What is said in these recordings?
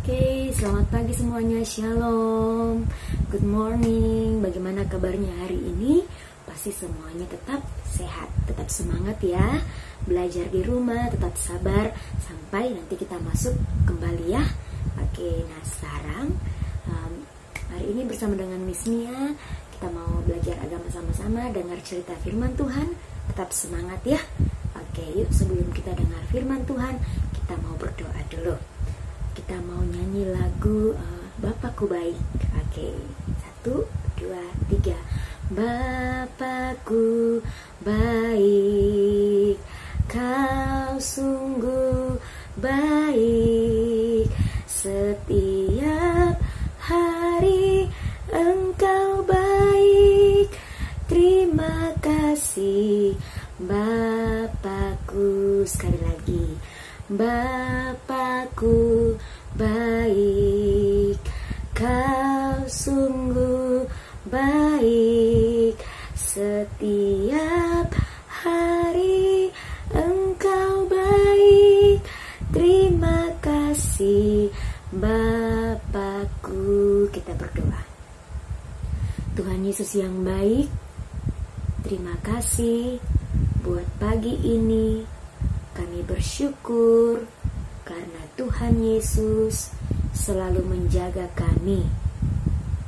Oke, selamat pagi semuanya, shalom, good morning. Bagaimana kabarnya hari ini? Pasti semuanya tetap sehat, tetap semangat ya. Belajar di rumah, tetap sabar sampai nanti kita masuk kembali ya. Oke, nah sekarang hari ini bersama dengan Miss Mia, kita mau belajar agama sama-sama, dengar cerita firman Tuhan. Tetap semangat ya. Oke, yuk sebelum kita dengar firman Tuhan, kita mau berdoa dulu. Kita mau nyanyi lagu Bapakku Baik. Oke, 1, 2, 3. Bapakku baik, kau sungguh baik, setiap hari engkau baik. Terima kasih Bapakku. Sekali lagi, Bapakku baik, kau sungguh baik, setiap hari engkau baik. Terima kasih Bapakku. Kita berdoa. Tuhan Yesus yang baik, terima kasih buat pagi ini. Kami bersyukur karena Tuhan Yesus selalu menjaga kami.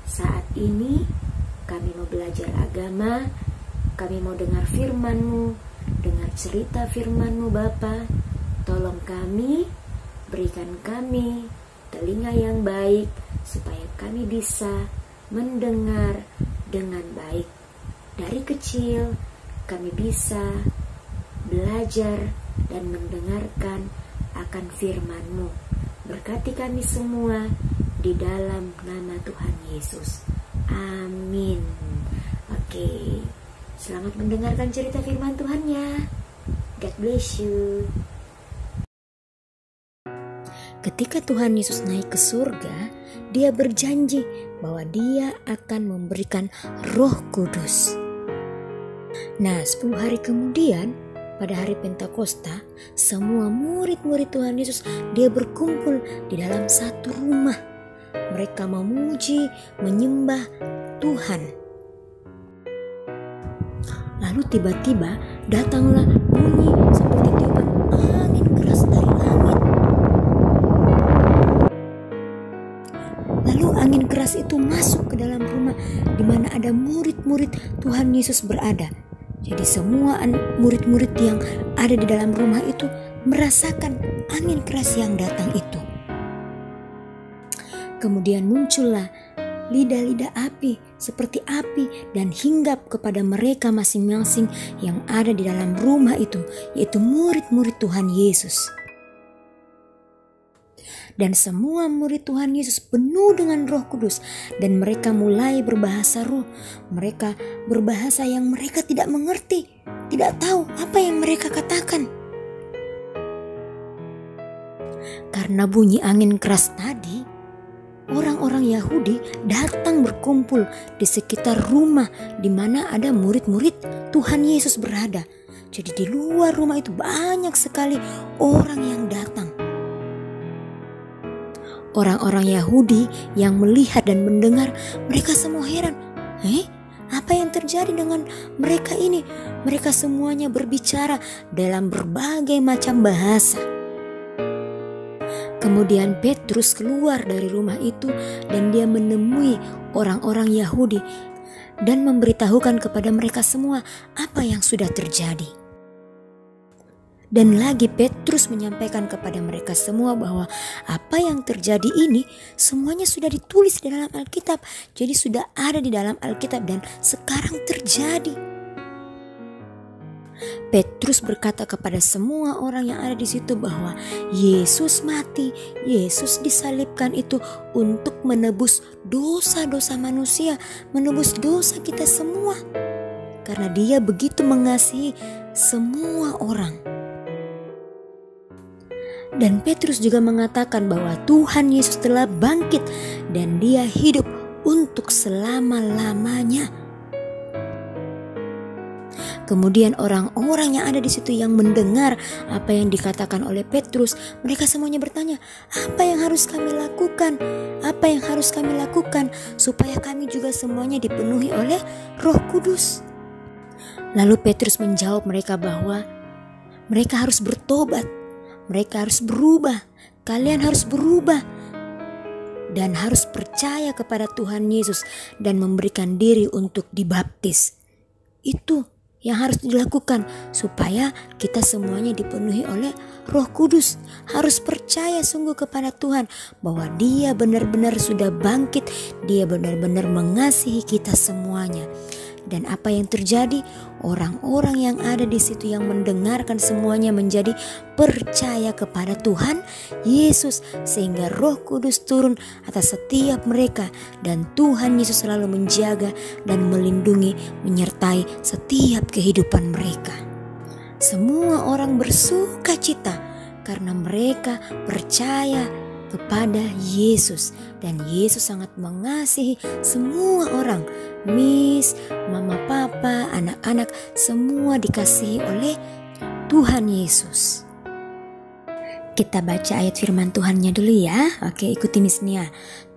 Saat ini kami mau belajar agama, kami mau dengar firman-Mu, dengar cerita firman-Mu Bapa. Tolong kami, berikan kami telinga yang baik supaya kami bisa mendengar dengan baik. Dari kecil kami bisa belajar dan mendengarkan akan firman-Mu. Berkati kami semua di dalam nama Tuhan Yesus. Amin. Oke, selamat mendengarkan cerita firman Tuhan ya. God bless you. Ketika Tuhan Yesus naik ke surga, Dia berjanji bahwa Dia akan memberikan Roh Kudus. Nah, 10 hari kemudian, pada hari Pentakosta, semua murid-murid Tuhan Yesus dia berkumpul di dalam satu rumah. Mereka memuji, menyembah Tuhan. Lalu tiba-tiba datanglah bunyi seperti tiupan angin keras dari langit. Lalu angin keras itu masuk ke dalam rumah di mana ada murid-murid Tuhan Yesus berada. Jadi semua murid-murid yang ada di dalam rumah itu merasakan angin keras yang datang itu. Kemudian muncullah lidah-lidah api seperti api dan hinggap kepada mereka masing-masing yang ada di dalam rumah itu, yaitu murid-murid Tuhan Yesus. Dan semua murid Tuhan Yesus penuh dengan Roh Kudus dan mereka mulai berbahasa roh. Mereka berbahasa yang mereka tidak mengerti, tidak tahu apa yang mereka katakan. Karena bunyi angin keras tadi, orang-orang Yahudi datang berkumpul di sekitar rumah di mana ada murid-murid Tuhan Yesus berada. Jadi di luar rumah itu banyak sekali orang yang datang. Orang-orang Yahudi yang melihat dan mendengar, mereka semua heran. Apa yang terjadi dengan mereka ini? Mereka semuanya berbicara dalam berbagai macam bahasa. Kemudian Petrus keluar dari rumah itu dan dia menemui orang-orang Yahudi dan memberitahukan kepada mereka semua apa yang sudah terjadi. Dan lagi Petrus menyampaikan kepada mereka semua bahwa apa yang terjadi ini semuanya sudah ditulis di dalam Alkitab. Jadi sudah ada di dalam Alkitab dan sekarang terjadi. Petrus berkata kepada semua orang yang ada di situ bahwa Yesus mati, Yesus disalibkan itu untuk menebus dosa-dosa manusia, menebus dosa kita semua. Karena Dia begitu mengasihi semua orang. Dan Petrus juga mengatakan bahwa Tuhan Yesus telah bangkit dan Dia hidup untuk selama-lamanya. Kemudian orang-orang yang ada di situ yang mendengar apa yang dikatakan oleh Petrus, mereka semuanya bertanya, apa yang harus kami lakukan? Apa yang harus kami lakukan supaya kami juga semuanya dipenuhi oleh Roh Kudus? Lalu Petrus menjawab mereka bahwa mereka harus bertobat, mereka harus berubah, kalian harus berubah dan harus percaya kepada Tuhan Yesus dan memberikan diri untuk dibaptis. Itu yang harus dilakukan supaya kita semuanya dipenuhi oleh Roh Kudus. Harus percaya sungguh kepada Tuhan bahwa Dia benar-benar sudah bangkit, Dia benar-benar mengasihi kita semuanya. Dan apa yang terjadi? Orang-orang yang ada di situ yang mendengarkan semuanya menjadi percaya kepada Tuhan Yesus, sehingga Roh Kudus turun atas setiap mereka dan Tuhan Yesus selalu menjaga dan melindungi, menyertai setiap kehidupan mereka. Semua orang bersuka cita karena mereka percaya kepada Yesus, dan Yesus sangat mengasihi semua orang. Miss, mama, papa, anak-anak, semua dikasihi oleh Tuhan Yesus. Kita baca ayat firman Tuhannya dulu ya. Oke, ikuti Miss Nia.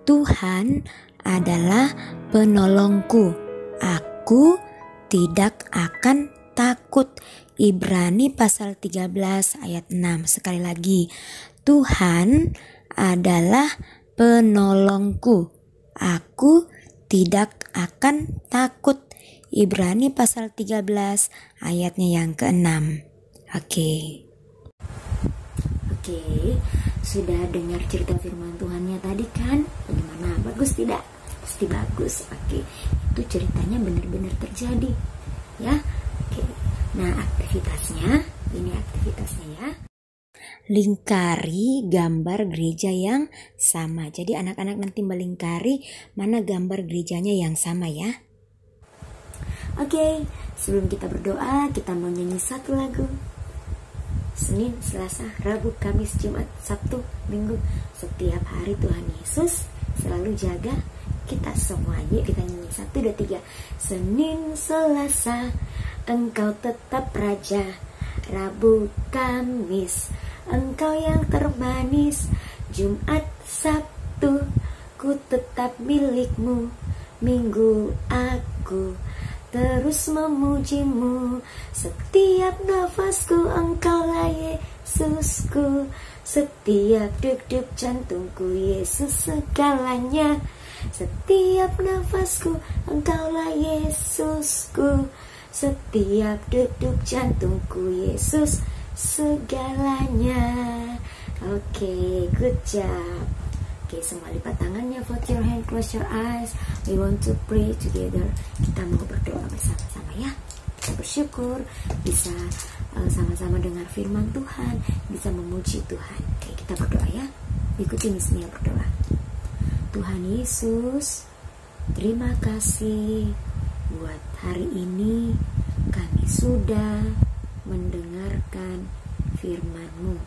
Tuhan adalah penolongku, aku tidak akan takut. Ibrani pasal 13 ayat 6. Sekali lagi, Tuhan adalah penolongku, aku tidak akan takut. Ibrani pasal 13 ayatnya yang ke-6. Oke, sudah dengar cerita firman Tuhannya tadi kan? Bagaimana? Bagus tidak? Pasti bagus. Oke, itu ceritanya benar-benar terjadi ya. Oke, nah aktivitasnya, ini aktivitasnya ya. Lingkari gambar gereja yang sama. Jadi anak-anak nanti melingkari mana gambar gerejanya yang sama ya. Oke, sebelum kita berdoa, kita mau nyanyi satu lagu. Senin, Selasa, Rabu, Kamis, Jumat, Sabtu, Minggu, setiap hari Tuhan Yesus selalu jaga kita semua. Yuk kita nyanyi 1, 2, 3. Senin, Selasa, Engkau tetap Raja. Rabu, Kamis, Engkau yang termanis. Jumat, Sabtu, ku tetap milikmu. Minggu, aku terus memujimu. Setiap nafasku Engkaulah Yesusku. Setiap degup jantungku Yesus segalanya. Setiap nafasku Engkaulah Yesusku. Setiap degup jantungku Yesus segalanya. Oke, good job. Oke, semua lipat tangannya, fold your hand, close your eyes. We want to pray together. Kita mau berdoa bersama-sama ya. Kita bersyukur bisa sama-sama dengar firman Tuhan, bisa memuji Tuhan. Oke, kita berdoa ya. Ikuti Miss Nia berdoa. Tuhan Yesus, terima kasih buat hari ini kami sudah mendengarkan firman-Mu.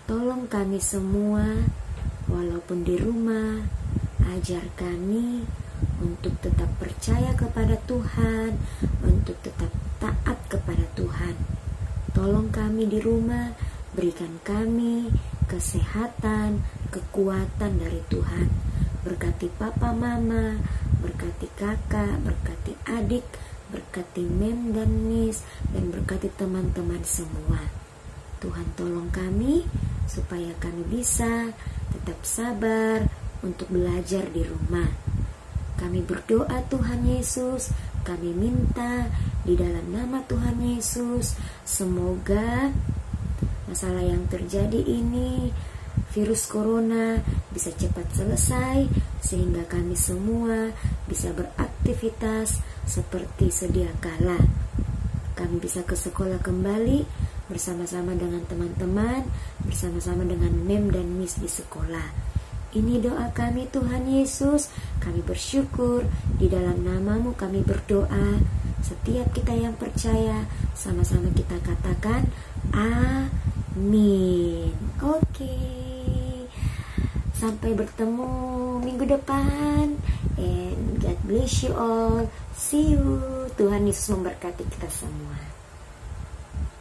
Tolong kami semua, walaupun di rumah, ajar kami untuk tetap percaya kepada Tuhan, untuk tetap taat kepada Tuhan. Tolong kami di rumah, berikan kami kesehatan, kekuatan dari Tuhan. Berkati papa mama, berkati kakak, berkati adik, berkati mem dan miss, dan berkati teman-teman semua. Tuhan tolong kami supaya kami bisa tetap sabar untuk belajar di rumah. Kami berdoa Tuhan Yesus, kami minta di dalam nama Tuhan Yesus, semoga masalah yang terjadi ini, virus corona, bisa cepat selesai sehingga kami semua bisa beraktivitas seperti sedia kala. Kami bisa ke sekolah kembali bersama-sama dengan teman-teman, bersama-sama dengan mem dan miss di sekolah. Ini doa kami Tuhan Yesus. Kami bersyukur di dalam nama-Mu kami berdoa. Setiap kita yang percaya, sama-sama kita katakan amin. Oke. Sampai bertemu minggu depan. And God bless you all. See you. Tuhan Yesus memberkati kita semua.